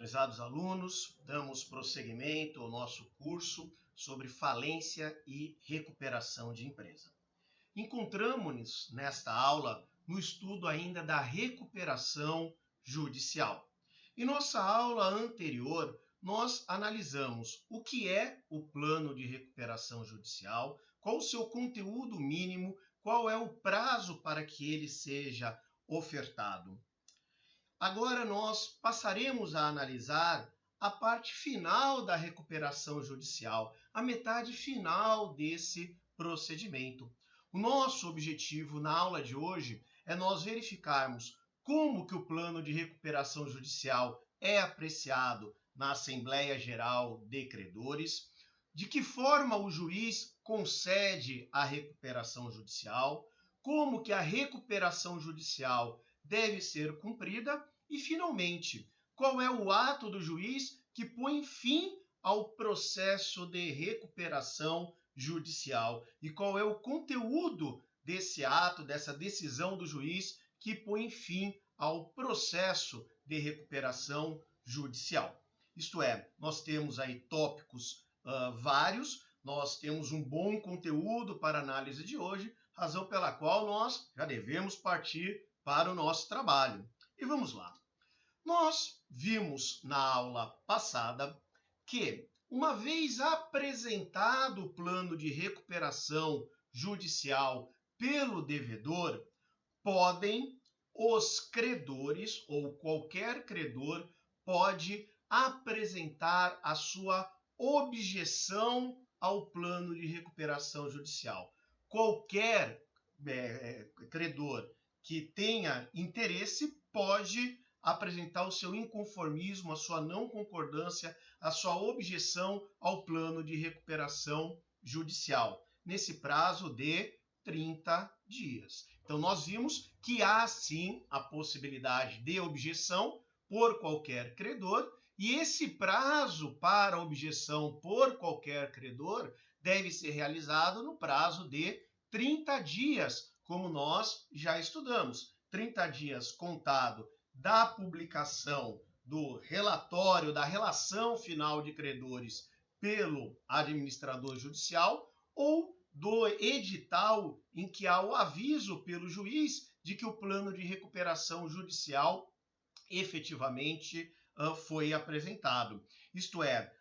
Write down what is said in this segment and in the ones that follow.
Prezados alunos, damos prosseguimento ao nosso curso sobre falência e recuperação de empresa. Encontramos-nos nesta aula no estudo ainda da recuperação judicial. Em nossa aula anterior, nós analisamos o que é o plano de recuperação judicial, qual o seu conteúdo mínimo, qual é o prazo para que ele seja ofertado. Agora nós passaremos a analisar a parte final da recuperação judicial, a metade final desse procedimento. O nosso objetivo na aula de hoje é nós verificarmos como que o plano de recuperação judicial é apreciado na Assembleia Geral de Credores, de que forma o juiz concede a recuperação judicial, como que a recuperação judicial deve ser cumprida e, finalmente, qual é o ato do juiz que põe fim ao processo de recuperação judicial e qual é o conteúdo desse ato, dessa decisão do juiz que põe fim ao processo de recuperação judicial. Isto é, nós temos aí tópicos vários, nós temos um bom conteúdo para a análise de hoje, razão pela qual nós já devemos partir para o nosso trabalho. E vamos lá. Nós vimos na aula passada que, uma vez apresentado o plano de recuperação judicial pelo devedor, podem os credores ou qualquer credor pode apresentar a sua objeção ao plano de recuperação judicial. Qualquer credor que tenha interesse pode apresentar o seu inconformismo, a sua não concordância, a sua objeção ao plano de recuperação judicial, nesse prazo de 30 dias. Então, nós vimos que há, sim, a possibilidade de objeção por qualquer credor, e esse prazo para objeção por qualquer credor deve ser realizado no prazo de 30 dias, como nós já estudamos. 30 dias contado da publicação do relatório da relação final de credores pelo administrador judicial ou do edital em que há o aviso pelo juiz de que o plano de recuperação judicial efetivamente foi apresentado. Isto é,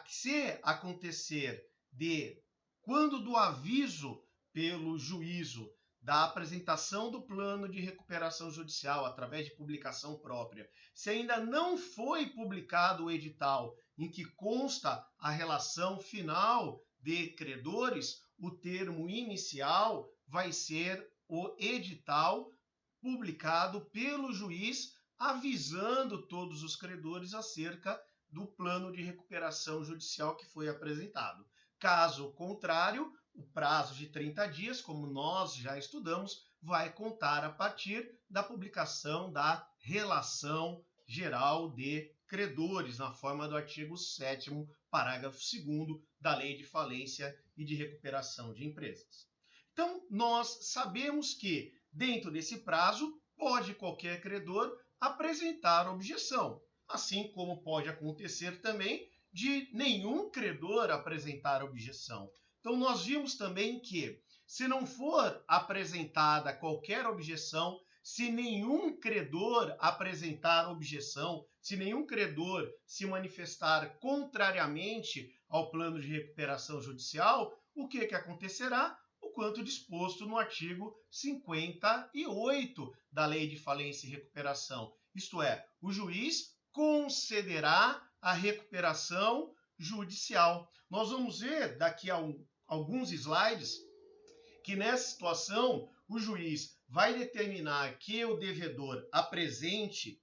se acontecer de quando do aviso pelo juízo da apresentação do plano de recuperação judicial através de publicação própria, se ainda não foi publicado o edital em que consta a relação final de credores, o termo inicial vai ser o edital publicado pelo juiz avisando todos os credores acerca do plano de recuperação judicial que foi apresentado. Caso contrário, o prazo de 30 dias, como nós já estudamos, vai contar a partir da publicação da Relação Geral de Credores, na forma do artigo 7º, parágrafo 2º da Lei de Falência e de Recuperação de Empresas. Então, nós sabemos que, dentro desse prazo, pode qualquer credor apresentar objeção, assim como pode acontecer também de nenhum credor apresentar objeção. Então, nós vimos também que, se não for apresentada qualquer objeção, se nenhum credor apresentar objeção, se nenhum credor se manifestar contrariamente ao plano de recuperação judicial, o que acontecerá? O quanto disposto no artigo 58 da Lei de Falência e Recuperação. Isto é, o juiz concederá a recuperação judicial. Nós vamos ver daqui a alguns slides que nessa situação o juiz vai determinar que o devedor apresente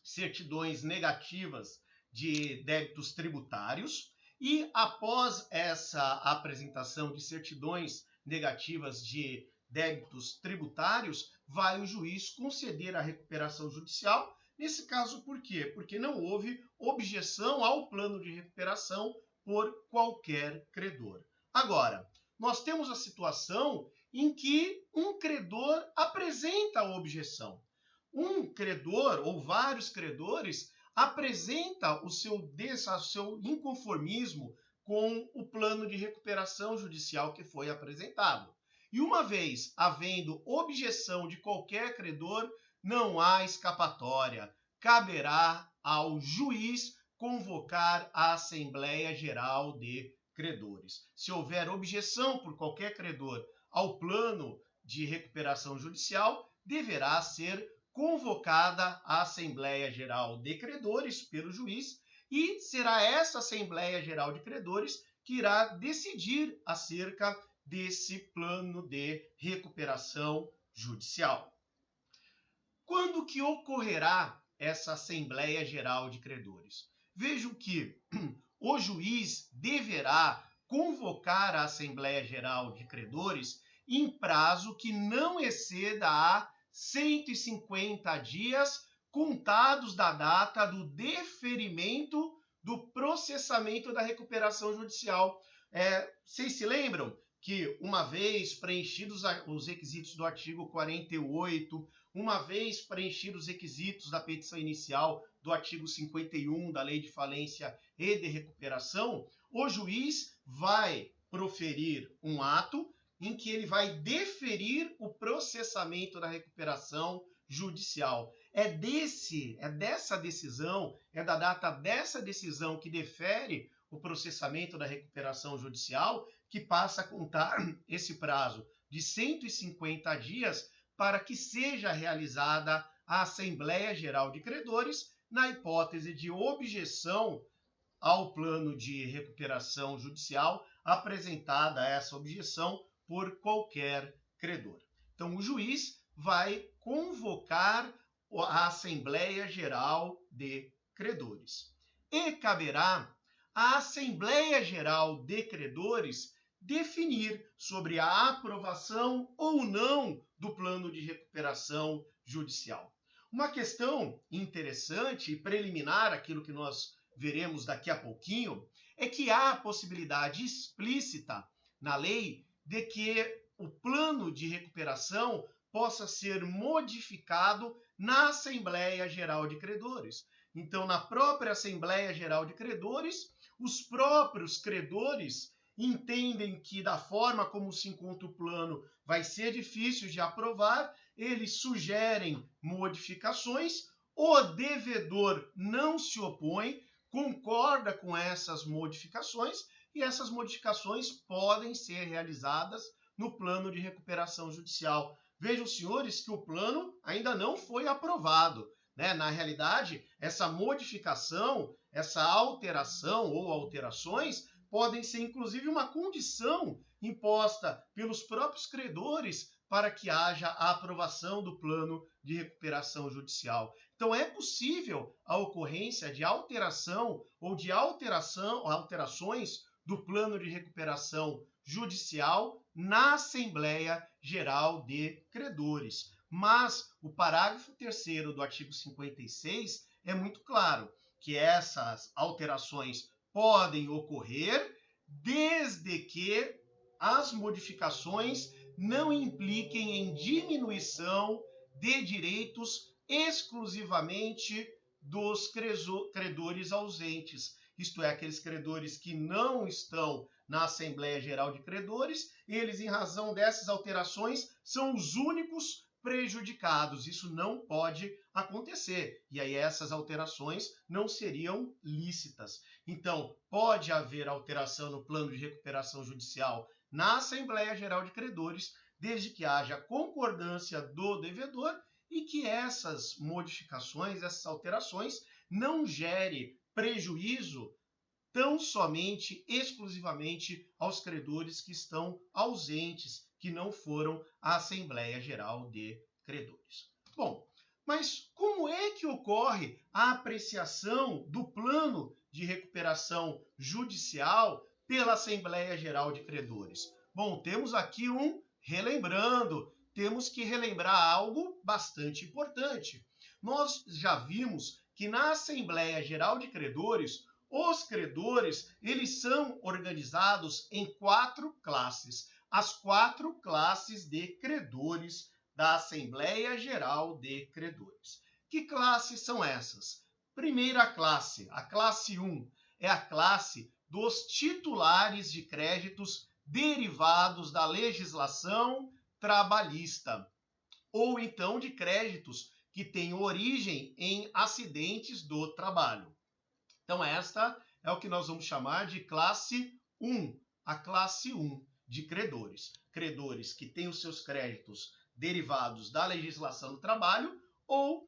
certidões negativas de débitos tributários e após essa apresentação de certidões negativas de débitos tributários, vai o juiz conceder a recuperação judicial. Nesse caso, por quê? Porque não houve objeção ao plano de recuperação por qualquer credor. Agora, nós temos a situação em que um credor apresenta a objeção. Um credor ou vários credores apresenta o seu inconformismo com o plano de recuperação judicial que foi apresentado. E uma vez havendo objeção de qualquer credor, não há escapatória. Caberá ao juiz convocar a Assembleia Geral de Credores. Se houver objeção por qualquer credor ao plano de recuperação judicial, deverá ser convocada a Assembleia Geral de Credores pelo juiz e será essa Assembleia Geral de Credores que irá decidir acerca desse plano de recuperação judicial. Quando que ocorrerá essa Assembleia Geral de Credores? Vejam que o juiz deverá convocar a Assembleia Geral de Credores em prazo que não exceda a 150 dias contados da data do deferimento do processamento da recuperação judicial. Vocês se lembram que uma vez preenchidos os requisitos do artigo 48, uma vez preenchidos os requisitos da petição inicial do artigo 51 da Lei de Falência e de Recuperação, o juiz vai proferir um ato em que ele vai deferir o processamento da recuperação judicial. É dessa decisão, é da data dessa decisão que defere o processamento da recuperação judicial que passa a contar esse prazo de 150 dias para que seja realizada a Assembleia Geral de Credores na hipótese de objeção ao plano de recuperação judicial apresentada essa objeção por qualquer credor. Então, o juiz vai convocar a Assembleia Geral de Credores. E caberá à Assembleia Geral de Credores definir sobre a aprovação ou não do plano de recuperação judicial. Uma questão interessante e preliminar, aquilo que nós veremos daqui a pouquinho, é que há a possibilidade explícita na lei de que o plano de recuperação possa ser modificado na Assembleia Geral de Credores. Então, na própria Assembleia Geral de Credores, os próprios credores entendem que da forma como se encontra o plano vai ser difícil de aprovar, eles sugerem modificações, o devedor não se opõe, concorda com essas modificações e essas modificações podem ser realizadas no plano de recuperação judicial. Vejam, senhores, que o plano ainda não foi aprovado, né? Na realidade, essa modificação, essa alteração ou alterações podem ser inclusive uma condição imposta pelos próprios credores para que haja a aprovação do plano de recuperação judicial. Então é possível a ocorrência de alteração ou de alterações do plano de recuperação judicial na Assembleia Geral de Credores. Mas o parágrafo 3º do artigo 56 é muito claro que essas alterações podem ocorrer desde que as modificações não impliquem em diminuição de direitos exclusivamente dos credores ausentes, isto é, aqueles credores que não estão na Assembleia Geral de Credores, eles, em razão dessas alterações, são os únicos prejudicados. Isso não pode acontecer. E aí essas alterações não seriam lícitas. Então, pode haver alteração no plano de recuperação judicial na Assembleia Geral de Credores, desde que haja concordância do devedor e que essas modificações, essas alterações, não gere prejuízo tão somente, exclusivamente aos credores que estão ausentes, que não foram à Assembleia Geral de Credores. Bom, mas como é que ocorre a apreciação do plano de recuperação judicial pela Assembleia Geral de Credores? Bom, temos aqui relembrando, temos que relembrar algo bastante importante. Nós já vimos que na Assembleia Geral de Credores, os credores, eles são organizados em 4 classes. As 4 classes de credores da Assembleia Geral de Credores. Que classes são essas? Primeira classe, a classe 1, é a classe dos titulares de créditos derivados da legislação trabalhista, ou então de créditos que têm origem em acidentes do trabalho. Então, esta é o que nós vamos chamar de classe 1, a classe 1 de credores. Credores que têm os seus créditos derivados da legislação do trabalho ou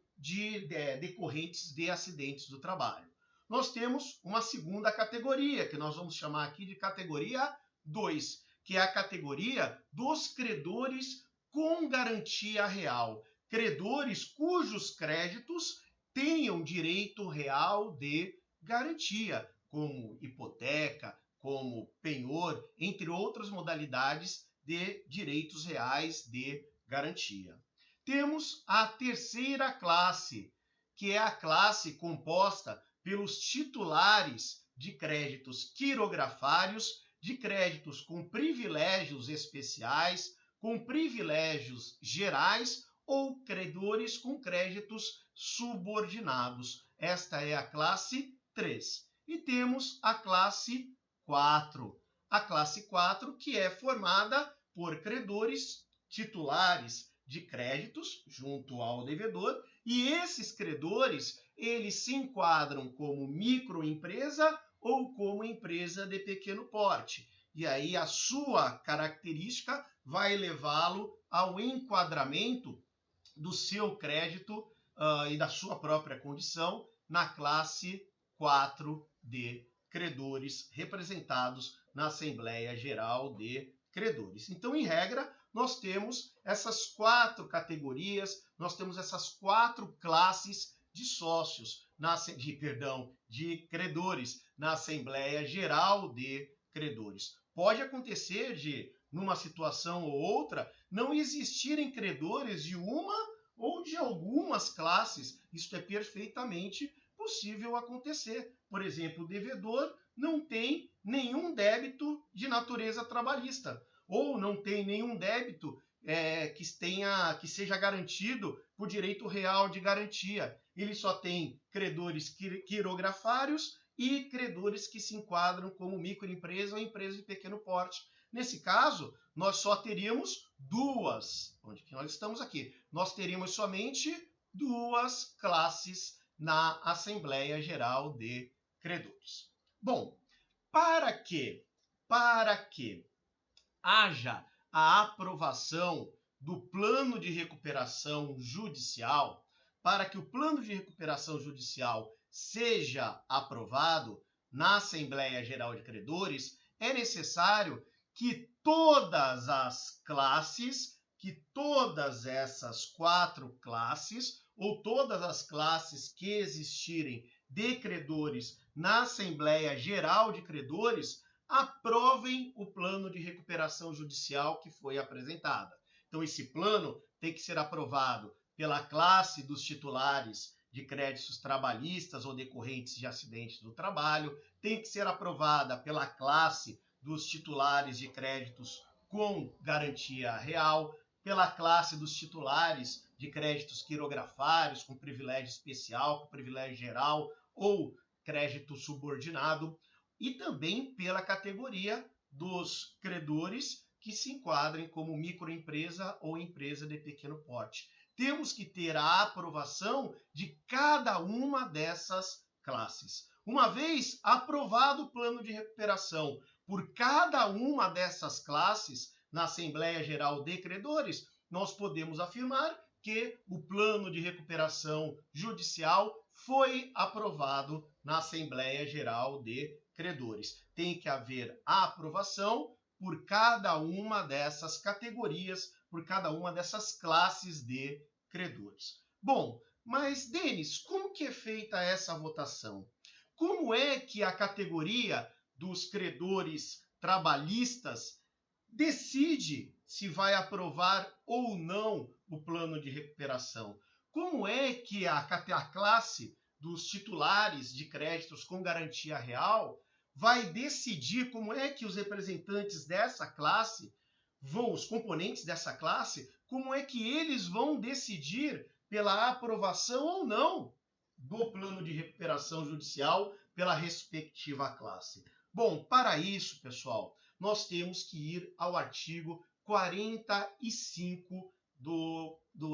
decorrentes de acidentes do trabalho. Nós temos uma segunda categoria, que nós vamos chamar aqui de categoria 2, que é a categoria dos credores com garantia real. Credores cujos créditos tenham direito real de garantia, como hipoteca, como penhor, entre outras modalidades de direitos reais de garantia. Temos a terceira classe, que é a classe composta pelos titulares de créditos quirografários, de créditos com privilégios especiais, com privilégios gerais ou credores com créditos subordinados. Esta é a classe 3. E temos a classe 4. A classe 4, que é formada por credores titulares de créditos junto ao devedor, e esses credores, eles se enquadram como microempresa ou como empresa de pequeno porte. E aí a sua característica vai levá-lo ao enquadramento do seu crédito e da sua própria condição na classe 4 de credores representados na Assembleia Geral de Credores. Então, em regra, nós temos essas 4 categorias, nós temos essas 4 classes de sócios, de credores na Assembleia Geral de Credores. Pode acontecer de, numa situação ou outra, não existirem credores de uma ou de algumas classes. Isso é perfeitamente possível acontecer. Por exemplo, o devedor não tem nenhum débito de natureza trabalhista, ou não tem nenhum débito que seja garantido por direito real de garantia. Ele só tem credores quirografários e credores que se enquadram como microempresa ou empresa de pequeno porte. Nesse caso, nós só teríamos onde que nós estamos aqui? Nós teríamos somente 2 classes na Assembleia Geral de Credores. Bom, para que haja a aprovação do plano de recuperação judicial, para que o plano de recuperação judicial seja aprovado na Assembleia Geral de Credores, é necessário que todas as classes, que todas essas 4 classes, ou todas as classes que existirem de credores na Assembleia Geral de Credores, aprovem o plano de recuperação judicial que foi apresentado. Então, esse plano tem que ser aprovado pela classe dos titulares de créditos trabalhistas ou decorrentes de acidentes do trabalho, tem que ser aprovada pela classe dos titulares de créditos com garantia real, pela classe dos titulares de créditos quirografários com privilégio especial, com privilégio geral ou crédito subordinado, e também pela categoria dos credores que se enquadrem como microempresa ou empresa de pequeno porte. Temos que ter a aprovação de cada uma dessas classes. Uma vez aprovado o plano de recuperação por cada uma dessas classes na Assembleia Geral de Credores, nós podemos afirmar que o plano de recuperação judicial foi aprovado na Assembleia Geral de Credores. Tem que haver a aprovação por cada uma dessas categorias, por cada uma dessas classes de credores. Bom, mas, Denis, como que é feita essa votação? Como é que a categoria dos credores trabalhistas decide se vai aprovar ou não o plano de recuperação? Como é que a classe dos titulares de créditos com garantia real vai decidir, como é que os representantes dessa classe os componentes dessa classe, como é que eles vão decidir pela aprovação ou não do plano de recuperação judicial pela respectiva classe? Bom, para isso, pessoal, nós temos que ir ao artigo 45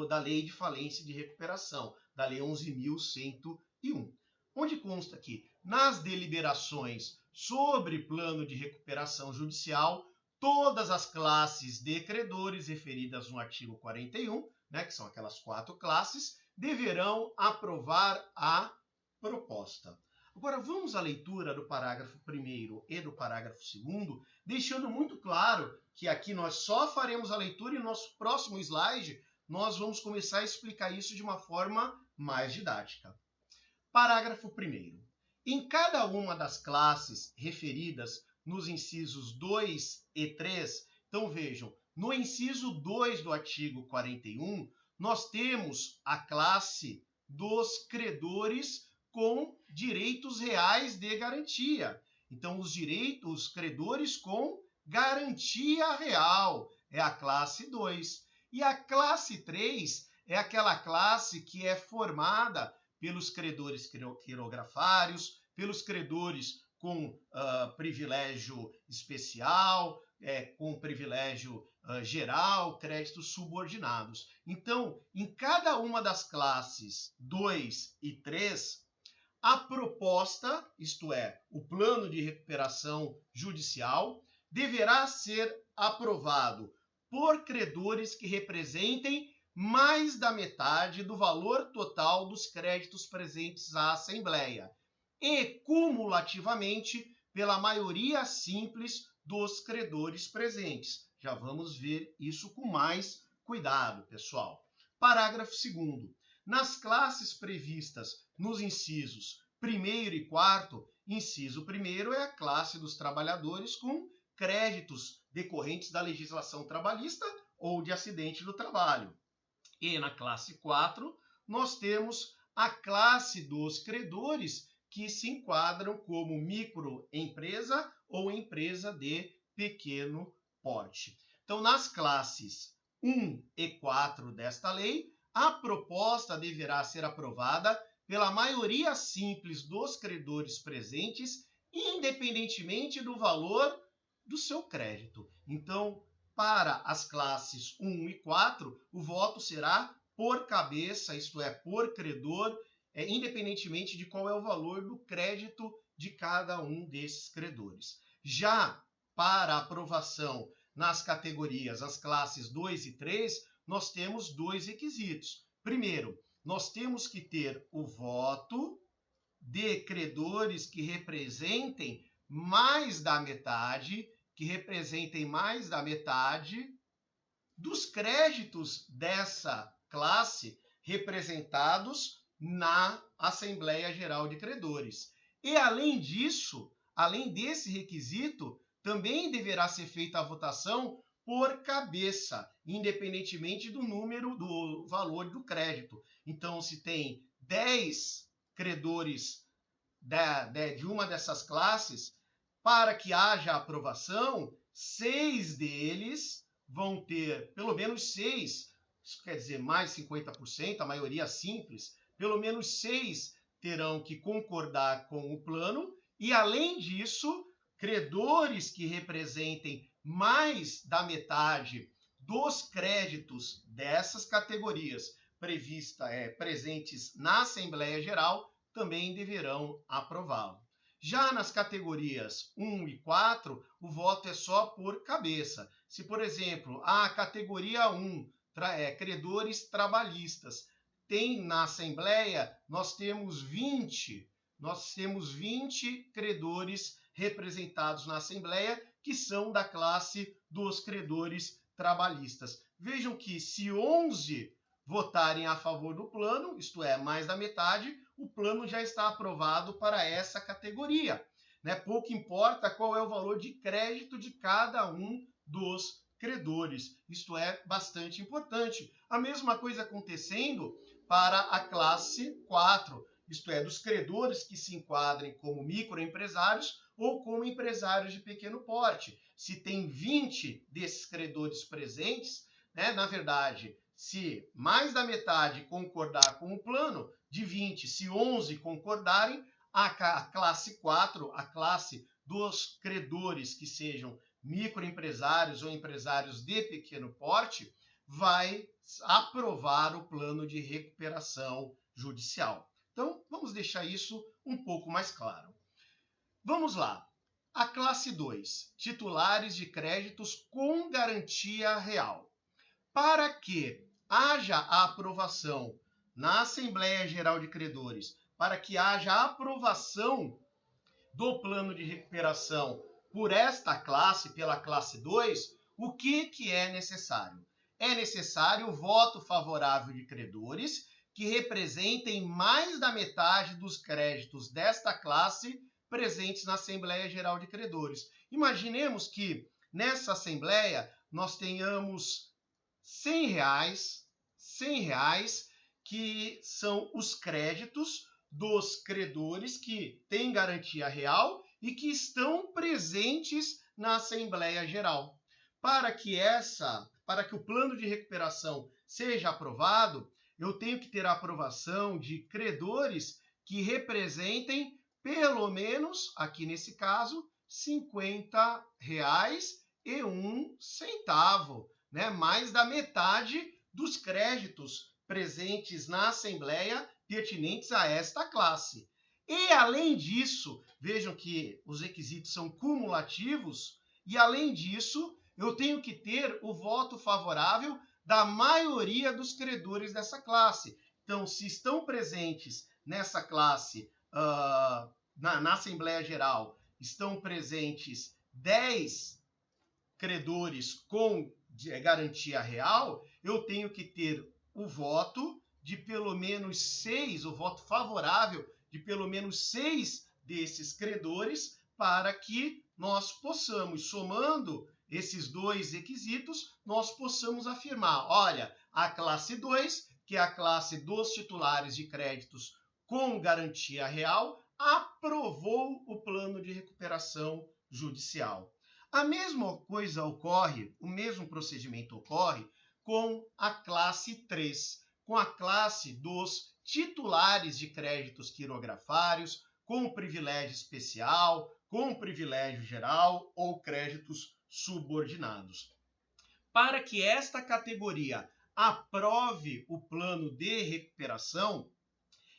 da Lei de Falência e de Recuperação, da Lei 11.101, onde consta que, nas deliberações sobre plano de recuperação judicial, todas as classes de credores referidas no artigo 41, que são aquelas 4 classes, deverão aprovar a proposta. Agora, vamos à leitura do parágrafo 1º e do parágrafo 2º, deixando muito claro que aqui nós só faremos a leitura e no nosso próximo slide nós vamos começar a explicar isso de uma forma mais didática. Parágrafo 1º. Em cada uma das classes referidas nos incisos 2 e 3, então vejam, no inciso 2 do artigo 41, nós temos a classe dos credores com direitos reais de garantia. Então, os credores com garantia real é a classe 2. E a classe 3 é aquela classe que é formada pelos credores quirografários, pelos credores com privilégio especial, com privilégio geral, créditos subordinados. Então, em cada uma das classes 2 e 3, a proposta, isto é, o plano de recuperação judicial, deverá ser aprovado por credores que representem mais da metade do valor total dos créditos presentes à Assembleia e, cumulativamente, pela maioria simples dos credores presentes. Já vamos ver isso com mais cuidado, pessoal. Parágrafo 2º. Nas classes previstas nos incisos 1º e 4º, inciso 1º é a classe dos trabalhadores com créditos decorrentes da legislação trabalhista ou de acidente do trabalho. E na classe 4, nós temos a classe dos credores que se enquadram como microempresa ou empresa de pequeno porte. Então, nas classes 1 e 4 desta lei, a proposta deverá ser aprovada pela maioria simples dos credores presentes, independentemente do valor do seu crédito. Então, para as classes 1 e 4, o voto será por cabeça, isto é, por credor, independentemente de qual é o valor do crédito de cada um desses credores. Já para aprovação nas categorias, as classes 2 e 3, nós temos 2 requisitos. Primeiro, nós temos que ter o voto de credores que representem mais da metade, dos créditos dessa classe representados na Assembleia Geral de Credores. E além disso, além desse requisito, também deverá ser feita a votação por cabeça, independentemente do valor do crédito. Então, se tem 10 credores de uma dessas classes, para que haja aprovação, 6 deles vão ter, pelo menos 6, isso quer dizer mais 50%, a maioria simples, pelo menos 6 terão que concordar com o plano, e além disso, credores que representem mais da metade dos créditos dessas categorias presentes na Assembleia Geral também deverão aprová-lo. Já nas categorias 1 e 4, o voto é só por cabeça. Se, por exemplo, a categoria 1, credores trabalhistas, tem na Assembleia, nós temos 20 credores representados na Assembleia que são da classe dos credores trabalhistas. Vejam que se 11 votarem a favor do plano, isto é, mais da metade, o plano já está aprovado para essa categoria. Pouco importa qual é o valor de crédito de cada um dos credores. Isto é bastante importante. A mesma coisa acontecendo para a classe 4, isto é, dos credores que se enquadrem como microempresários ou como empresários de pequeno porte. Se tem 20 desses credores presentes, na verdade, se mais da metade concordar com o plano, de 20. Se 11 concordarem, a classe 4, a classe dos credores que sejam microempresários ou empresários de pequeno porte, vai aprovar o plano de recuperação judicial. Então, vamos deixar isso um pouco mais claro. Vamos lá. A classe 2, titulares de créditos com garantia real. Para que haja a aprovação na Assembleia Geral de Credores, para que haja a aprovação do plano de recuperação por esta classe, pela classe 2, o que é necessário? É necessário o voto favorável de credores que representem mais da metade dos créditos desta classe presentes na Assembleia Geral de Credores. Imaginemos que nessa Assembleia nós tenhamos R$100, que são os créditos dos credores que têm garantia real e que estão presentes na Assembleia Geral. Para que o plano de recuperação seja aprovado, eu tenho que ter a aprovação de credores que representem pelo menos, aqui nesse caso, R$50,01, né? Mais da metade dos créditos presentes na Assembleia pertinentes a esta classe. E, além disso, vejam que os requisitos são cumulativos, e, além disso, eu tenho que ter o voto favorável da maioria dos credores dessa classe. Então, se estão presentes nessa classe, na Assembleia Geral, estão presentes 10 credores com garantia real, eu tenho que ter o voto de pelo menos 6, o voto favorável de pelo menos 6 desses credores, para que nós possamos, somando esses dois requisitos, nós possamos afirmar, olha, a classe 2, que é a classe dos titulares de créditos com garantia real, aprovou o plano de recuperação judicial. A mesma coisa ocorre, o mesmo procedimento ocorre com a classe 3, com a classe dos titulares de créditos quirografários, com privilégio especial, com privilégio geral ou créditos subordinados. Para que esta categoria aprove o plano de recuperação,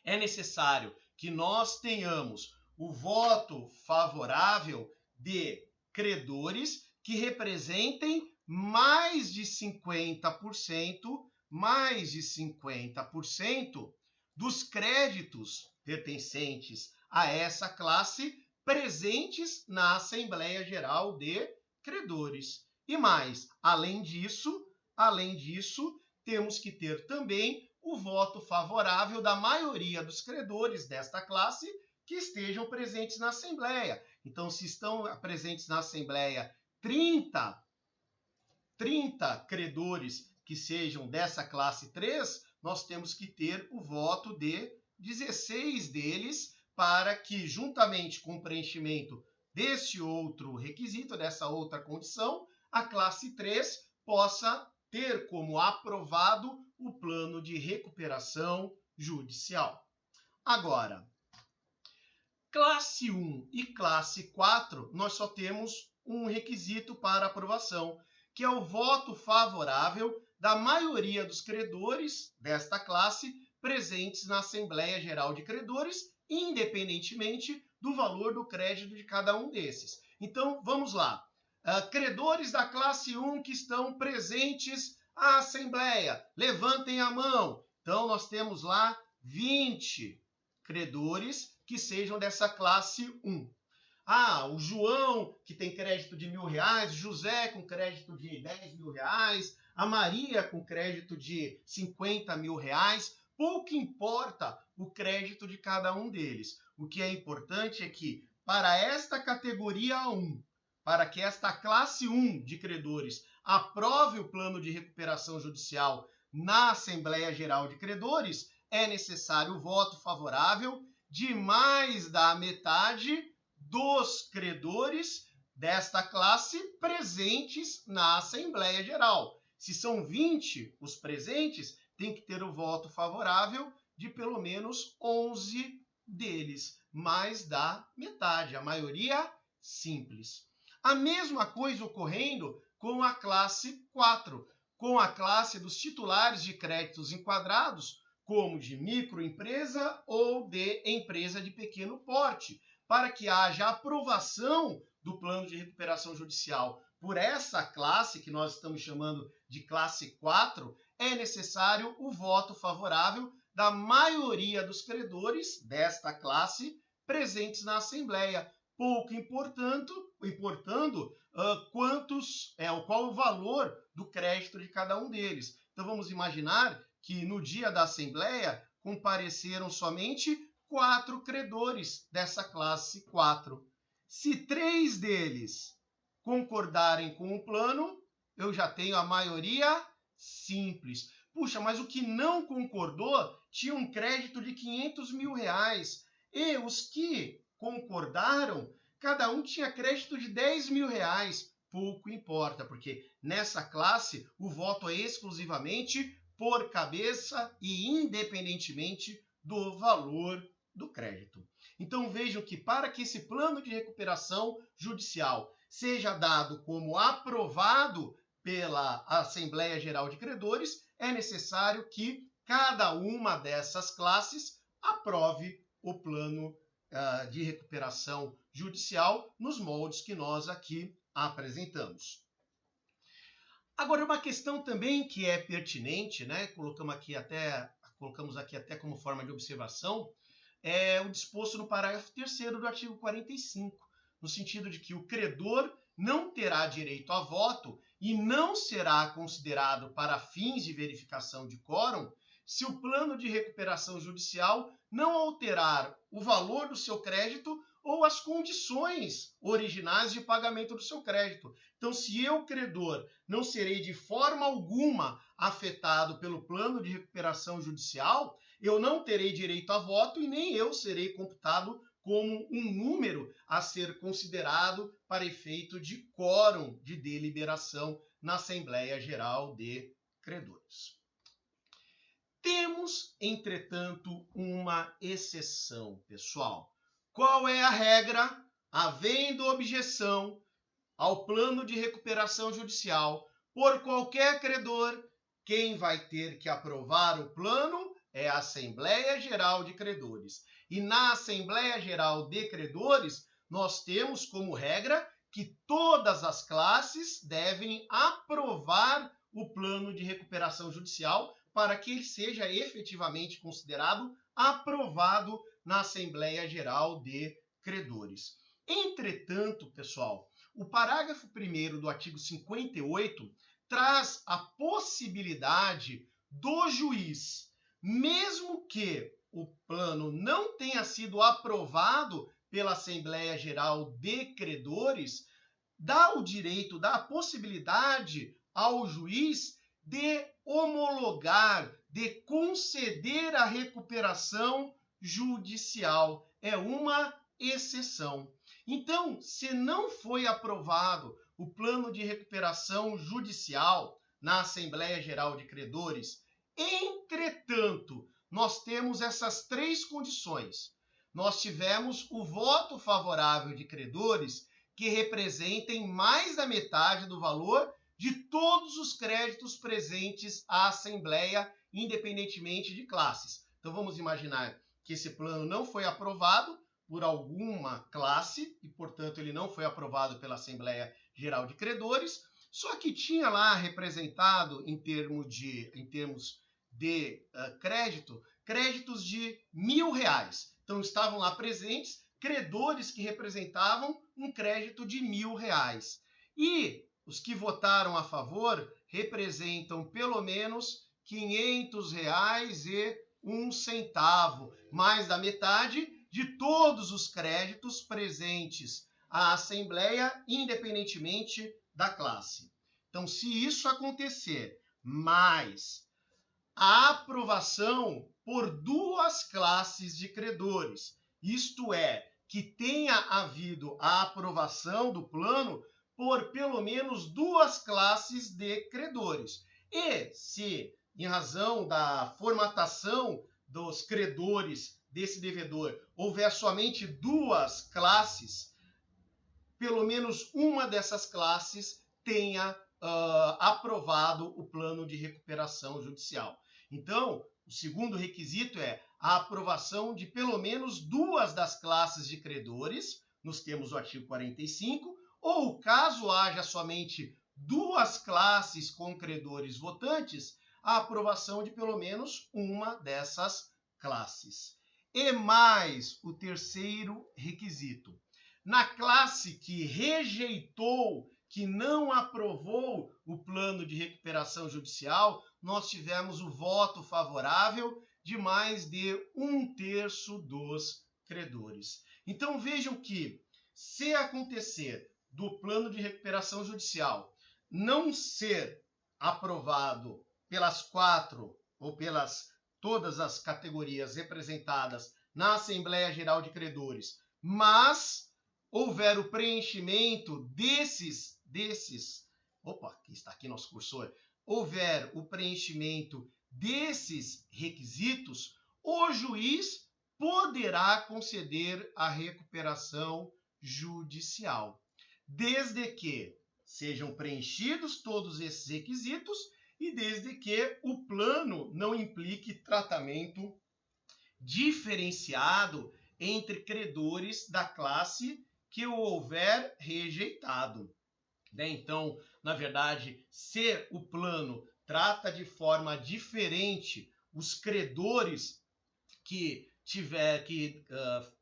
é necessário que nós tenhamos o voto favorável de credores que representem mais de 50% dos créditos pertencentes a essa classe presentes na Assembleia Geral de Credores. E mais, além disso, temos que ter também o voto favorável da maioria dos credores desta classe que estejam presentes na Assembleia. Então, se estão presentes na Assembleia 30 credores que sejam dessa classe 3, nós temos que ter o voto de 16 deles para que, juntamente com o preenchimento desse outro requisito, dessa outra condição, a classe 3 possa ter como aprovado o plano de recuperação judicial. Agora, classe 1 e classe 4, nós só temos um requisito para aprovação, que é o voto favorável da maioria dos credores desta classe presentes na Assembleia Geral de Credores, independentemente do valor do crédito de cada um desses. Então, vamos lá. Credores da classe 1 que estão presentes à Assembleia, levantem a mão. Então, nós temos lá 20 credores que sejam dessa classe 1. O João, que tem crédito de R$1.000, José com crédito de R$10.000, a Maria com crédito de R$50.000. Pouco importa o crédito de cada um deles. O que é importante é que, para esta categoria 1, para que esta classe 1 de credores aprove o plano de recuperação judicial na Assembleia Geral de Credores, é necessário o voto favorável de mais da metade dos credores desta classe presentes na Assembleia Geral. Se são 20 os presentes, tem que ter o voto favorável de pelo menos 11 deles, mais da metade, a maioria simples. A mesma coisa ocorrendo com a classe 4, com a classe dos titulares de créditos enquadrados, como de microempresa ou de empresa de pequeno porte, para que haja aprovação do plano de recuperação judicial por essa classe, que nós estamos chamando de classe 4, é necessário o voto favorável da maioria dos credores desta classe presentes na Assembleia, pouco importando qual o valor do crédito de cada um deles. Então vamos imaginar que no dia da Assembleia compareceram somente 4 credores dessa classe 4. Se 3 deles concordarem com o plano, eu já tenho a maioria simples. Puxa, mas o que não concordou tinha um crédito de R$500 mil. E os que concordaram, cada um tinha crédito de R$10 mil. Pouco importa, porque nessa classe o voto é exclusivamente por cabeça e independentemente do valor do crédito. Então vejam que para que esse plano de recuperação judicial seja dado como aprovado pela Assembleia Geral de Credores, é necessário que cada uma dessas classes aprove o plano de recuperação judicial nos moldes que nós aqui apresentamos. Agora, uma questão também que é pertinente, né? Colocamos aqui até como forma de observação, é o disposto no parágrafo 3º do artigo 45, no sentido de que o credor não terá direito a voto e não será considerado para fins de verificação de quórum se o plano de recuperação judicial não alterar o valor do seu crédito ou as condições originais de pagamento do seu crédito. Então, se eu, credor, não serei de forma alguma afetado pelo plano de recuperação judicial, eu não terei direito a voto e nem eu serei computado como um número a ser considerado para efeito de quórum de deliberação na Assembleia Geral de Credores. Temos, entretanto, uma exceção, pessoal. Qual é a regra? Havendo objeção ao plano de recuperação judicial por qualquer credor, quem vai ter que aprovar o plano é a Assembleia Geral de Credores. E na Assembleia Geral de Credores, nós temos como regra que todas as classes devem aprovar o plano de recuperação judicial para que ele seja efetivamente considerado aprovado na Assembleia Geral de Credores. Entretanto, pessoal, o parágrafo 1º do artigo 58 traz a possibilidade do juiz, mesmo que o plano não tenha sido aprovado pela Assembleia Geral de Credores, dá o direito, dá a possibilidade ao juiz de homologar, de conceder a recuperação judicial. É uma exceção. Então, se não foi aprovado o plano de recuperação judicial na Assembleia Geral de Credores, entretanto, nós temos essas 3 condições. Nós tivemos o voto favorável de credores que representem mais da metade do valor de todos os créditos presentes à Assembleia, independentemente de classes. Então vamos imaginar que esse plano não foi aprovado por alguma classe e, portanto, ele não foi aprovado pela Assembleia Geral de Credores, só que tinha lá representado, em termos de créditos de R$1.000. Então estavam lá presentes credores que representavam um crédito de R$1.000. E os que votaram a favor representam pelo menos R$500,01, mais da metade de todos os créditos presentes à Assembleia, independentemente da classe. Então, se isso acontecer, mais a aprovação por 2 classes de credores, isto é, que tenha havido a aprovação do plano por pelo menos 2 classes de credores. E se, em razão da formatação dos credores desse devedor houver somente duas classes, pelo menos uma dessas classes tenha aprovado o plano de recuperação judicial. Então, o segundo requisito é a aprovação de pelo menos duas das classes de credores, nos termos do artigo 45, ou caso haja somente duas classes com credores votantes, a aprovação de pelo menos uma dessas classes. E mais o terceiro requisito. Na classe que rejeitou, que não aprovou o plano de recuperação judicial, nós tivemos o voto favorável de mais de 1/3 dos credores. Então vejam que, se acontecer do plano de recuperação judicial não ser aprovado pelas 4 ou pelas todas as categorias representadas na Assembleia Geral de Credores, mas houver o preenchimento aqui está aqui nosso cursor, houver o preenchimento desses requisitos, o juiz poderá conceder a recuperação judicial, desde que sejam preenchidos todos esses requisitos e desde que o plano não implique tratamento diferenciado entre credores da classe que o houver rejeitado. Então, na verdade, se o plano trata de forma diferente os credores que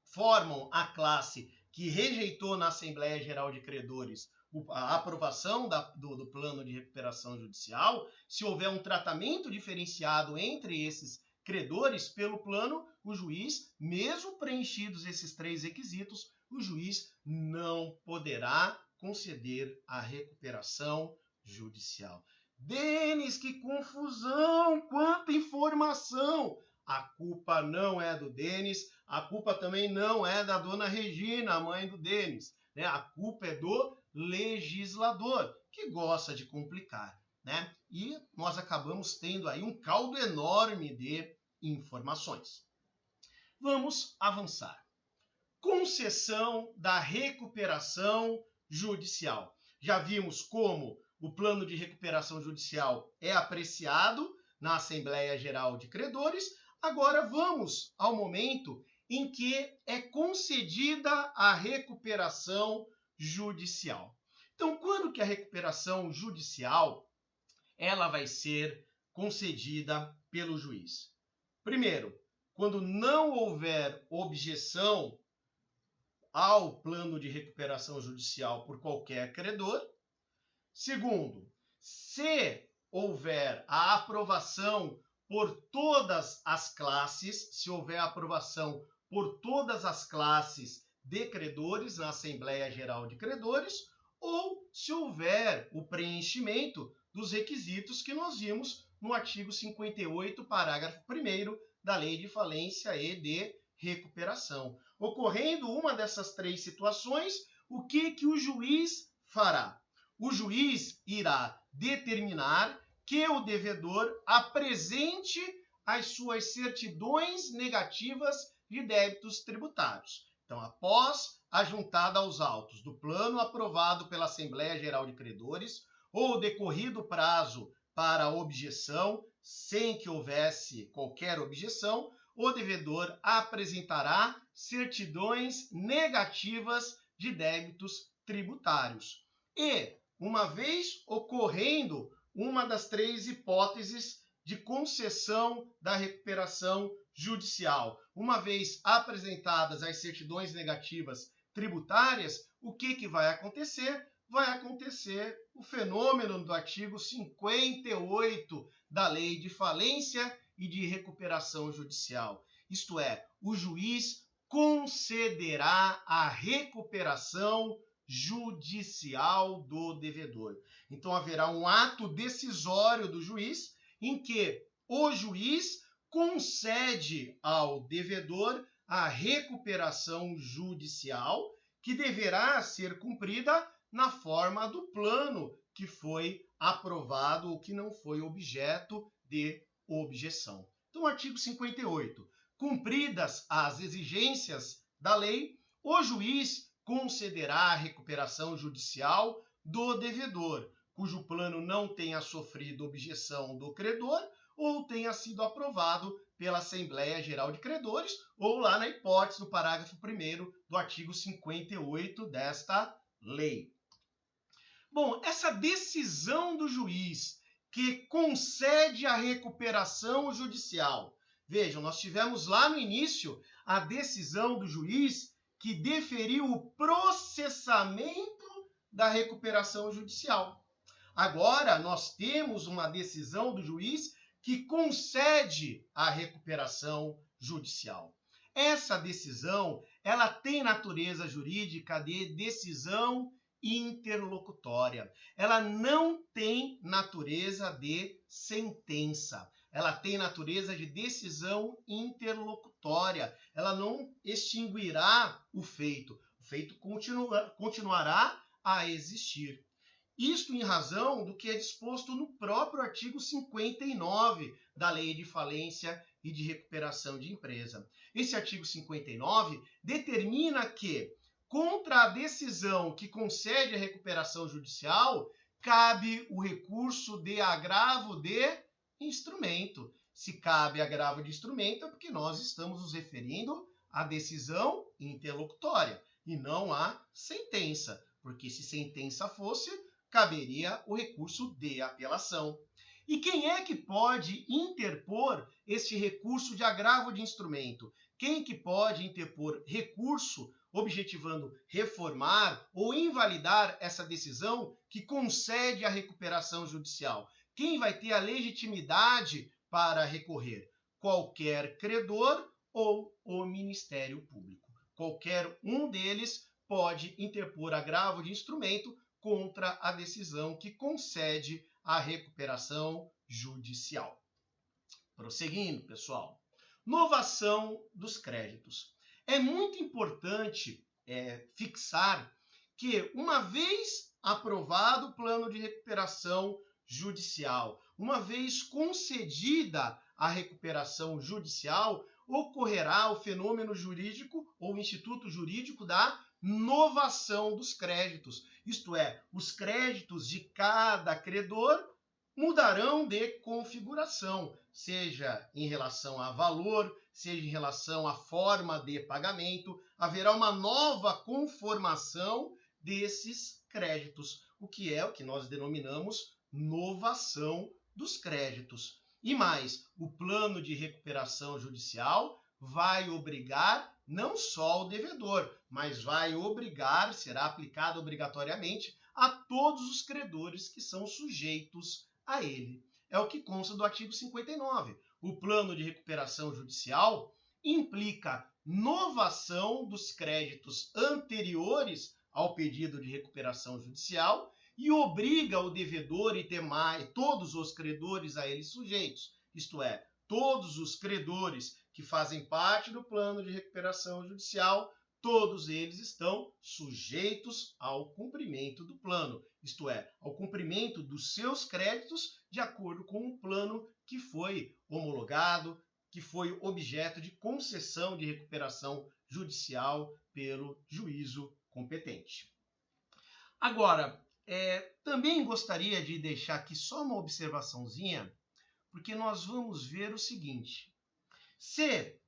formam a classe que rejeitou na Assembleia Geral de Credores a aprovação do plano de recuperação judicial, se houver um tratamento diferenciado entre esses credores pelo plano, o juiz, mesmo preenchidos esses 3 requisitos, o juiz não poderá conceder a recuperação judicial. Denis, que confusão! Quanta informação! A culpa não é do Denis, a culpa também não é da dona Regina, a mãe do Denis, né? A culpa é do legislador, que gosta de complicar, né? E nós acabamos tendo aí um caldo enorme de informações. Vamos avançar. Concessão da recuperação judicial. Já vimos como o plano de recuperação judicial é apreciado na Assembleia Geral de Credores. Agora vamos ao momento em que é concedida a recuperação judicial. Então, quando que a recuperação judicial ela vai ser concedida pelo juiz? Primeiro, quando não houver objeção ao plano de recuperação judicial por qualquer credor. Segundo, se houver a aprovação por todas as classes, se houver aprovação por todas as classes de credores na Assembleia Geral de Credores, ou se houver o preenchimento dos requisitos que nós vimos no artigo 58, parágrafo 1º da Lei de Falência e de Recuperação. Ocorrendo uma dessas 3 situações, o que o juiz fará? O juiz irá determinar que o devedor apresente as suas certidões negativas de débitos tributários. Então, após a juntada aos autos do plano aprovado pela Assembleia Geral de Credores, ou decorrido o prazo para objeção, sem que houvesse qualquer objeção, o devedor apresentará certidões negativas de débitos tributários. E, uma vez ocorrendo uma das 3 hipóteses de concessão da recuperação judicial, uma vez apresentadas as certidões negativas tributárias, o que vai acontecer? Vai acontecer o fenômeno do artigo 58 da Lei de Falência e de Recuperação Judicial. Isto é, o juiz concederá a recuperação judicial do devedor. Então, haverá um ato decisório do juiz em que o juiz concede ao devedor a recuperação judicial, que deverá ser cumprida na forma do plano que foi aprovado ou que não foi objeto de objeção. Então, artigo 58. Cumpridas as exigências da lei, o juiz concederá a recuperação judicial do devedor, cujo plano não tenha sofrido objeção do credor ou tenha sido aprovado pela Assembleia Geral de Credores, ou lá na hipótese do parágrafo 1º do artigo 58 desta lei. Bom, essa decisão do juiz que concede a recuperação judicial. Vejam, nós tivemos lá no início a decisão do juiz que deferiu o processamento da recuperação judicial. Agora, nós temos uma decisão do juiz que concede a recuperação judicial. Essa decisão, ela tem natureza jurídica de decisão interlocutória. Ela não tem natureza de sentença. Ela tem natureza de decisão interlocutória. Ela não extinguirá o feito. O feito continuará a existir. Isto em razão do que é disposto no próprio artigo 59 da Lei de Falência e de Recuperação de Empresa. Esse artigo 59 determina que, contra a decisão que concede a recuperação judicial, cabe o recurso de agravo de instrumento. Se cabe agravo de instrumento, é porque nós estamos nos referindo à decisão interlocutória e não à sentença, porque se sentença fosse, caberia o recurso de apelação. E quem é que pode interpor este recurso de agravo de instrumento? Quem que pode interpor recurso objetivando reformar ou invalidar essa decisão que concede a recuperação judicial? Quem vai ter a legitimidade para recorrer? Qualquer credor ou o Ministério Público. Qualquer um deles pode interpor agravo de instrumento contra a decisão que concede a recuperação judicial. Prosseguindo, pessoal. Novação dos créditos. É muito importante fixar que, uma vez aprovado o plano de recuperação judicial, uma vez concedida a recuperação judicial, ocorrerá o fenômeno jurídico ou instituto jurídico da novação dos créditos. Isto é, os créditos de cada credor mudarão de configuração, seja em relação a valor, seja em relação à forma de pagamento. Haverá uma nova conformação desses créditos, o que nós denominamos novação dos créditos. E mais, o plano de recuperação judicial vai obrigar não só o devedor, mas vai obrigar, será aplicado obrigatoriamente a todos os credores que são sujeitos a ele. É o que consta do artigo 59. O plano de recuperação judicial implica novação dos créditos anteriores ao pedido de recuperação judicial e obriga o devedor e todos os credores a ele sujeitos, isto é, todos os credores que fazem parte do plano de recuperação judicial, todos eles estão sujeitos ao cumprimento do plano, isto é, ao cumprimento dos seus créditos de acordo com o plano que foi homologado, que foi objeto de concessão de recuperação judicial pelo juízo competente. Agora, também gostaria de deixar aqui só uma observaçãozinha, porque nós vamos ver o seguinte. Se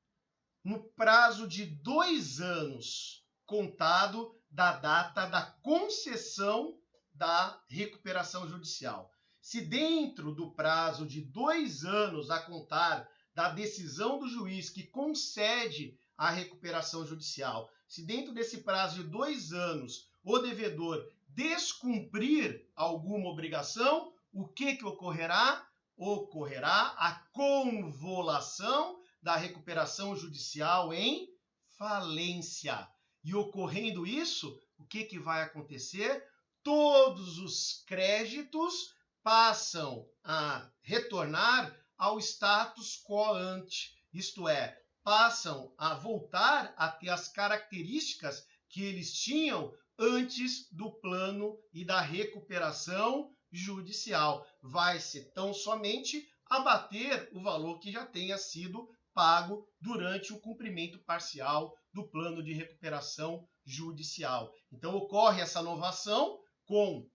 no prazo de 2 anos contado da data da concessão da recuperação judicial, se dentro do prazo de 2 anos a contar da decisão do juiz que concede a recuperação judicial, se dentro desse prazo de 2 anos o devedor descumprir alguma obrigação, o que ocorrerá? Ocorrerá a convolução da recuperação judicial em falência. E ocorrendo isso, o que vai acontecer? Todos os créditos passam a retornar ao status quo ante, isto é, passam a voltar a ter as características que eles tinham antes do plano e da recuperação judicial. Vai-se tão somente abater o valor que já tenha sido pago durante o cumprimento parcial do plano de recuperação judicial. Então ocorre essa novação com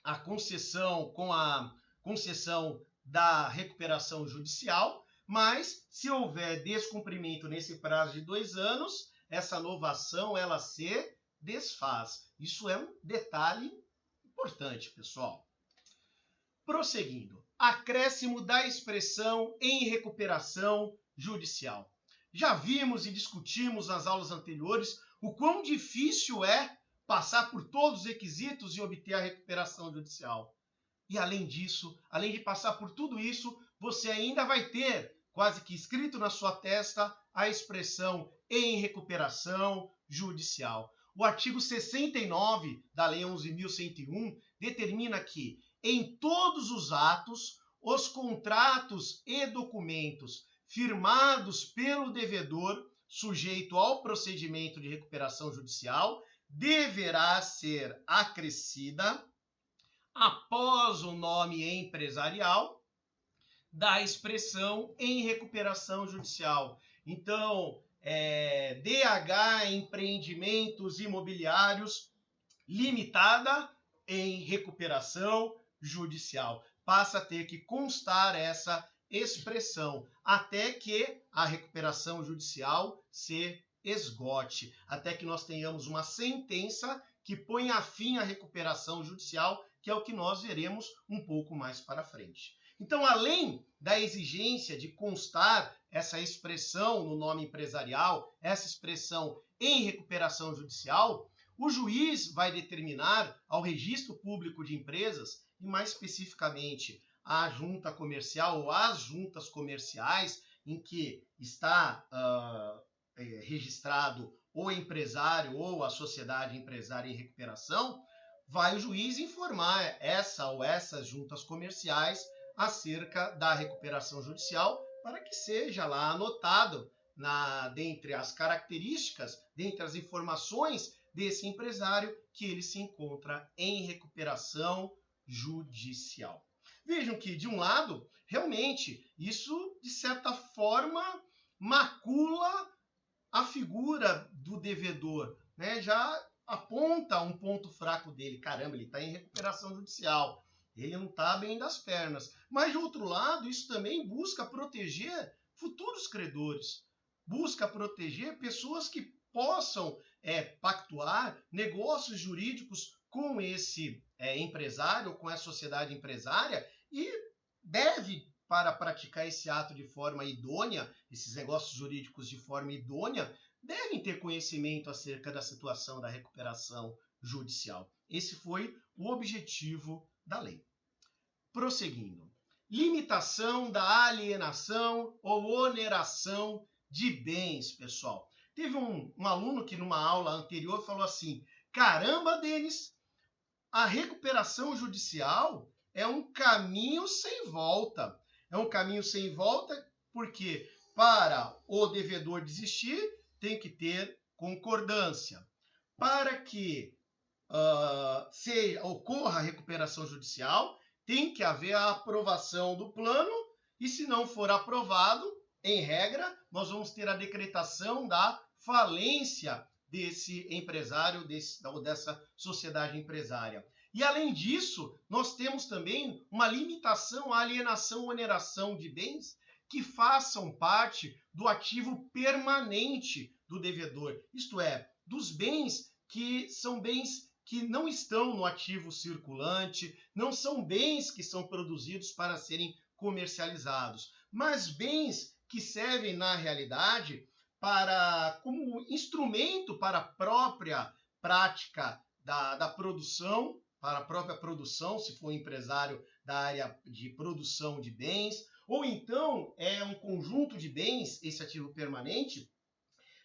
a concessão da recuperação judicial, mas se houver descumprimento nesse prazo de 2 anos, essa novação ela se desfaz. Isso é um detalhe importante, pessoal. Prosseguindo, acréscimo da expressão em recuperação judicial. Já vimos e discutimos nas aulas anteriores o quão difícil é passar por todos os requisitos e obter a recuperação judicial. E além disso, além de passar por tudo isso, você ainda vai ter, quase que escrito na sua testa, a expressão em recuperação judicial. O artigo 69 da Lei 11.101 determina que, em todos os atos, os contratos e documentos firmados pelo devedor sujeito ao procedimento de recuperação judicial deverá ser acrescida, após o nome empresarial, da expressão em recuperação judicial. Então, DH Empreendimentos Imobiliários Limitada em recuperação judicial. Passa a ter que constar essa expressão até que a recuperação judicial se esgote, até que nós tenhamos uma sentença que ponha fim à recuperação judicial, que é o que nós veremos um pouco mais para frente. Então, além da exigência de constar essa expressão no nome empresarial, essa expressão em recuperação judicial, o juiz vai determinar ao Registro Público de Empresas, e mais especificamente à junta comercial ou às juntas comerciais em que está registrado o empresário ou a sociedade empresária em recuperação, vai o juiz informar essa ou essas juntas comerciais acerca da recuperação judicial para que seja lá anotado dentre as características, dentre as informações desse empresário que ele se encontra em recuperação judicial. Vejam que, de um lado, realmente, isso, de certa forma, macula a figura do devedor, né? Já aponta um ponto fraco dele. Caramba, ele está em recuperação judicial, ele não está bem das pernas. Mas, de outro lado, isso também busca proteger futuros credores, busca proteger pessoas que possam pactuar negócios jurídicos com esse empresário, com a sociedade empresária, e deve, para praticar esse ato de forma idônea, esses negócios jurídicos de forma idônea, devem ter conhecimento acerca da situação da recuperação judicial. Esse foi o objetivo da lei. Prosseguindo. Limitação da alienação ou oneração de bens, pessoal. Teve um aluno que numa aula anterior falou assim: caramba, Denis, a recuperação judicial é um caminho sem volta. É um caminho sem volta porque para o devedor desistir tem que ter concordância. Para que ocorra a recuperação judicial, tem que haver a aprovação do plano e, se não for aprovado, em regra, nós vamos ter a decretação da falência desse empresário, dessa sociedade empresária. E, além disso, nós temos também uma limitação à alienação ou oneração de bens que façam parte do ativo permanente do devedor, isto é, dos bens que são bens que não estão no ativo circulante, não são bens que são produzidos para serem comercializados, mas bens que servem, na realidade, como instrumento para a própria prática da produção, para a própria produção, se for um empresário da área de produção de bens, ou então é um conjunto de bens, esse ativo permanente,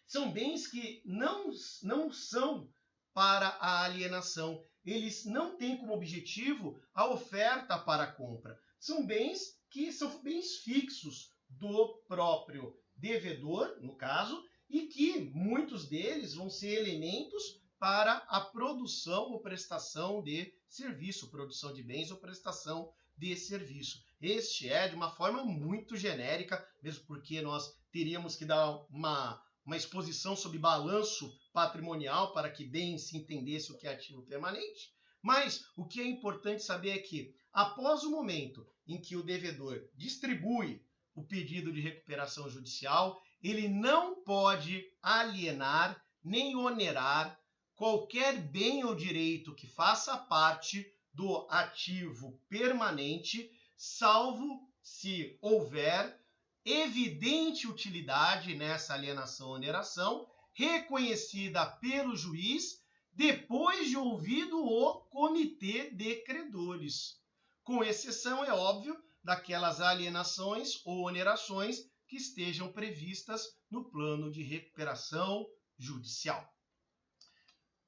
são bens que não são para a alienação. Eles não têm como objetivo a oferta para a compra. São bens que são bens fixos do próprio devedor, no caso, e que muitos deles vão ser elementos para a produção ou prestação de serviço, produção de bens ou prestação de serviço. Este é de uma forma muito genérica, mesmo porque nós teríamos que dar uma exposição sobre balanço patrimonial para que bem se entendesse o que é ativo permanente. Mas o que é importante saber é que, após o momento em que o devedor distribui o pedido de recuperação judicial, ele não pode alienar nem onerar qualquer bem ou direito que faça parte do ativo permanente, salvo se houver evidente utilidade nessa alienação ou oneração, reconhecida pelo juiz depois de ouvido o comitê de credores. Com exceção, é óbvio, daquelas alienações ou onerações que estejam previstas no plano de recuperação judicial.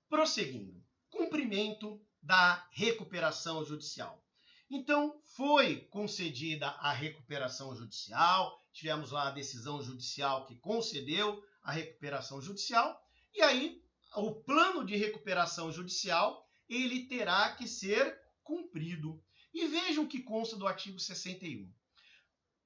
Prosseguindo, cumprimento da recuperação judicial. Então, foi concedida a recuperação judicial, tivemos lá a decisão judicial que concedeu a recuperação judicial, e aí o plano de recuperação judicial ele terá que ser cumprido. E vejam o que consta do artigo 61.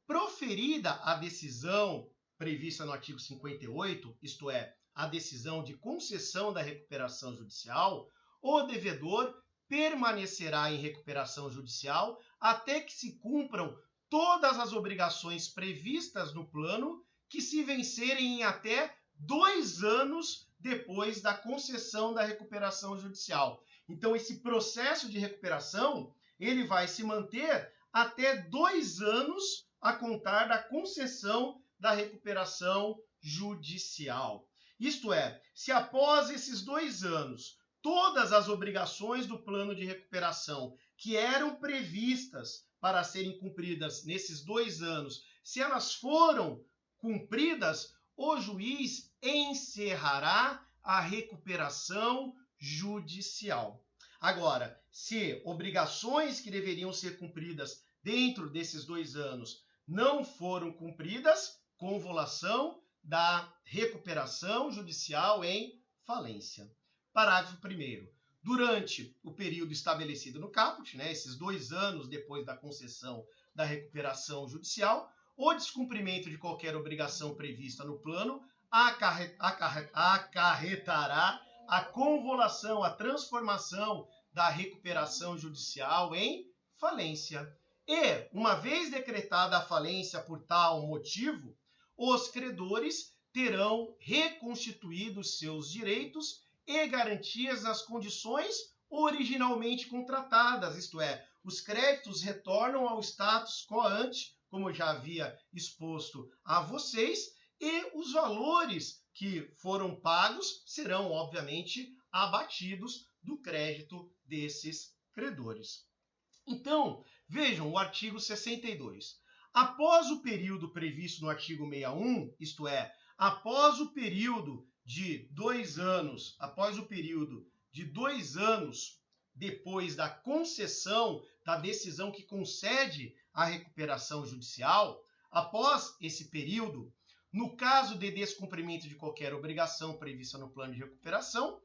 Proferida a decisão prevista no artigo 58, isto é, a decisão de concessão da recuperação judicial, o devedor permanecerá em recuperação judicial até que se cumpram todas as obrigações previstas no plano que se vencerem em até 2 anos depois da concessão da recuperação judicial. Então, esse processo de recuperação ele vai se manter até 2 anos a contar da concessão da recuperação judicial. Isto é, se após esses 2 anos todas as obrigações do plano de recuperação que eram previstas para serem cumpridas nesses 2 anos, se elas foram cumpridas, o juiz encerrará a recuperação judicial. Agora, se obrigações que deveriam ser cumpridas dentro desses 2 anos não foram cumpridas, convolução da recuperação judicial em falência. Parágrafo 1º. Durante o período estabelecido no caput, esses 2 anos depois da concessão da recuperação judicial, o descumprimento de qualquer obrigação prevista no plano acarretará a convolução, a transformação da recuperação judicial em falência. E, uma vez decretada a falência por tal motivo, os credores terão reconstituído seus direitos e garantias nas condições originalmente contratadas, isto é, os créditos retornam ao status quo ante, como já havia exposto a vocês, e os valores que foram pagos serão, obviamente, abatidos do crédito desses credores. Então, vejam o artigo 62. Após o período previsto no artigo 61, isto é, após o período de 2 anos, depois da concessão da decisão que concede a recuperação judicial, após esse período, no caso de descumprimento de qualquer obrigação prevista no plano de recuperação,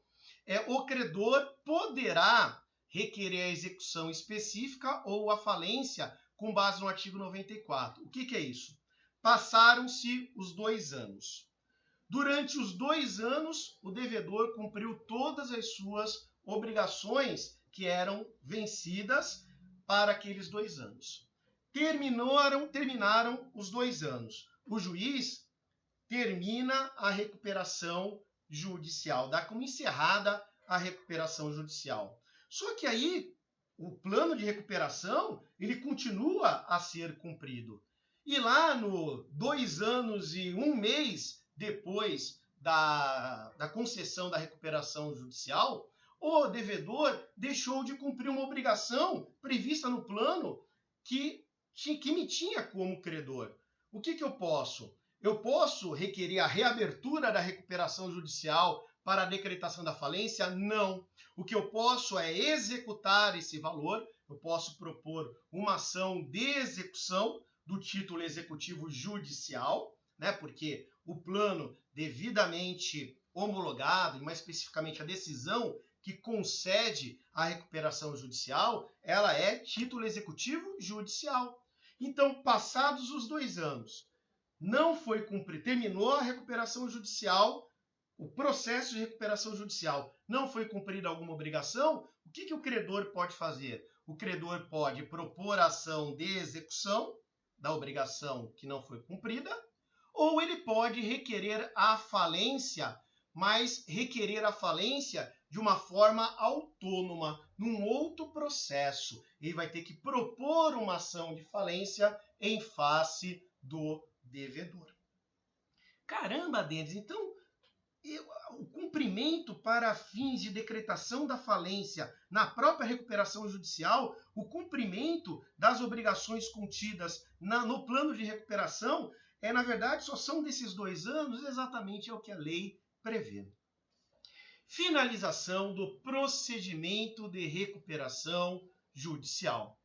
o credor poderá requerer a execução específica ou a falência com base no artigo 94. O que é isso? Passaram-se os 2 anos. Durante os 2 anos, o devedor cumpriu todas as suas obrigações que eram vencidas para aqueles 2 anos. Terminaram os 2 anos. O juiz termina a recuperação judicial, dá como encerrada a recuperação judicial. Só que aí, o plano de recuperação, ele continua a ser cumprido. E lá no 2 anos e 1 mês depois da concessão da recuperação judicial, o devedor deixou de cumprir uma obrigação prevista no plano que me tinha como credor. O que eu posso? Eu posso requerer a reabertura da recuperação judicial para a decretação da falência? Não. O que eu posso é executar esse valor, eu posso propor uma ação de execução do título executivo judicial, porque o plano devidamente homologado, e mais especificamente a decisão que concede a recuperação judicial, ela é título executivo judicial. Então, passados os 2 anos, não foi cumprido, terminou a recuperação judicial, o processo de recuperação judicial, não foi cumprida alguma obrigação, o que o credor pode fazer? O credor pode propor ação de execução da obrigação que não foi cumprida, ou ele pode requerer a falência, mas requerer a falência de uma forma autônoma, num outro processo. Ele vai ter que propor uma ação de falência em face do devedor. Caramba, Denis, então o cumprimento para fins de decretação da falência na própria recuperação judicial, o cumprimento das obrigações contidas no plano de recuperação, na verdade, só são desses 2 anos, exatamente é o que a lei prevê. Finalização do procedimento de recuperação judicial.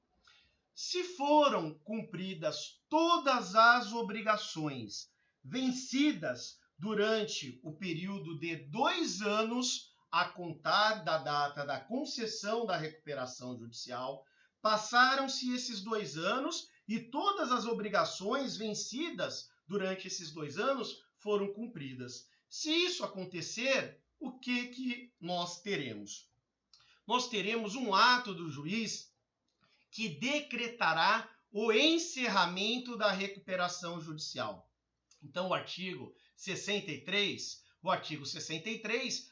Se foram cumpridas todas as obrigações vencidas durante o período de 2 anos a contar da data da concessão da recuperação judicial, passaram-se esses 2 anos e todas as obrigações vencidas durante esses 2 anos foram cumpridas. Se isso acontecer, o que nós teremos? Nós teremos um ato do juiz que decretará o encerramento da recuperação judicial. Então, o artigo 63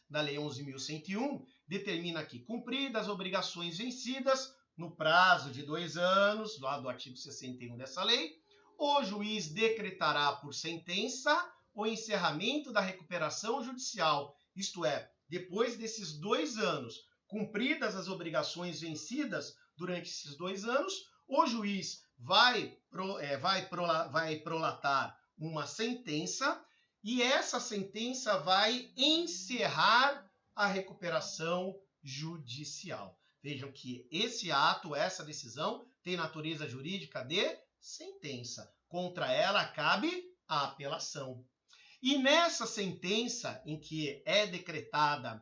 da Lei 11.101 determina que, cumpridas as obrigações vencidas no prazo de 2 anos, lá do artigo 61 dessa lei, o juiz decretará por sentença o encerramento da recuperação judicial, isto é, depois desses 2 anos, cumpridas as obrigações vencidas durante esses 2 anos, o juiz vai prolatar uma sentença e essa sentença vai encerrar a recuperação judicial. Vejam que esse ato, essa decisão, tem natureza jurídica de sentença. Contra ela cabe a apelação. E nessa sentença em que é decretado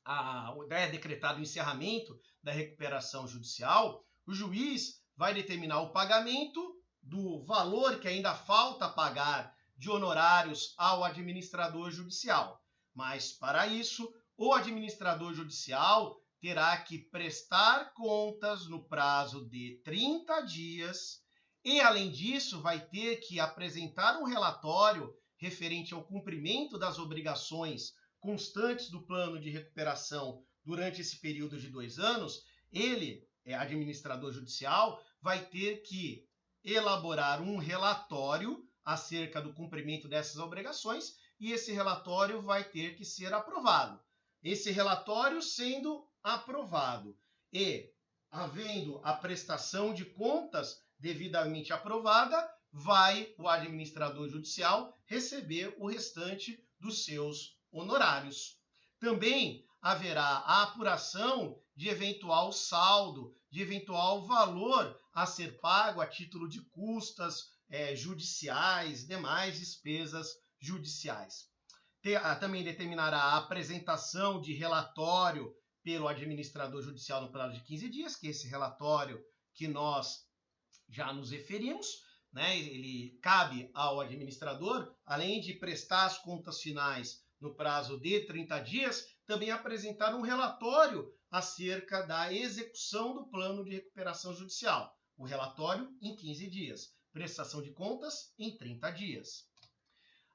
o encerramento da recuperação judicial, o juiz vai determinar o pagamento do valor que ainda falta pagar de honorários ao administrador judicial. Mas, para isso, o administrador judicial terá que prestar contas no prazo de 30 dias e, além disso, vai ter que apresentar um relatório referente ao cumprimento das obrigações constantes do plano de recuperação durante esse período de 2 anos. Ele, administrador judicial, vai ter que elaborar um relatório acerca do cumprimento dessas obrigações e esse relatório vai ter que ser aprovado. Esse relatório sendo aprovado e havendo a prestação de contas devidamente aprovada, vai o administrador judicial receber o restante dos seus honorários. Também haverá a apuração de eventual saldo, de eventual valor a ser pago a título de custas judiciais, demais despesas judiciais. Também determinará a apresentação de relatório pelo administrador judicial no prazo de 15 dias, que é esse relatório que nós já nos referimos, né? Ele cabe ao administrador, além de prestar as contas finais no prazo de 30 dias, também apresentar um relatório acerca da execução do plano de recuperação judicial. O relatório em 15 dias, prestação de contas em 30 dias.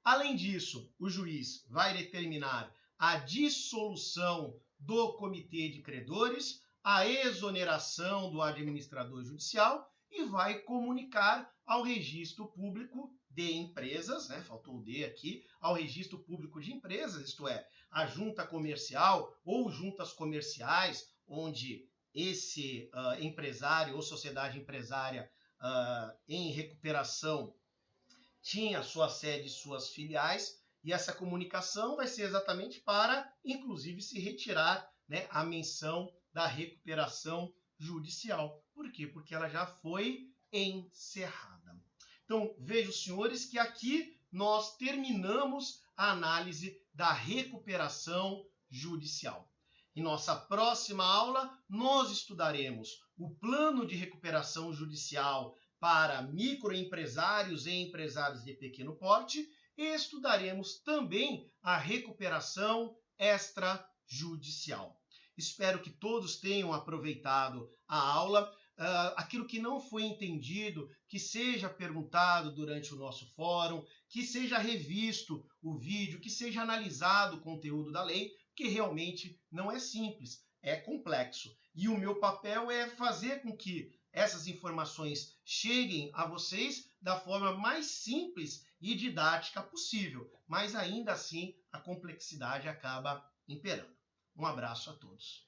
Além disso, o juiz vai determinar a dissolução do comitê de credores, a exoneração do administrador judicial e vai comunicar ao registro público de empresas, né? Faltou o D aqui, ao registro público de empresas, isto é, a junta comercial ou juntas comerciais, onde esse empresário ou sociedade empresária em recuperação tinha sua sede e suas filiais, e essa comunicação vai ser exatamente para, inclusive, se retirar, né, a menção da recuperação judicial. Por quê? Porque ela já foi encerrada. Então, vejam, senhores, que aqui nós terminamos a análise da recuperação judicial. Em nossa próxima aula, nós estudaremos o plano de recuperação judicial para microempresários e empresários de pequeno porte e estudaremos também a recuperação extrajudicial. Espero que todos tenham aproveitado a aula. Aquilo que não foi entendido, que seja perguntado durante o nosso fórum, que seja revisto o vídeo, que seja analisado o conteúdo da lei, porque realmente não é simples, é complexo. E o meu papel é fazer com que essas informações cheguem a vocês da forma mais simples e didática possível, mas ainda assim a complexidade acaba imperando. Um abraço a todos.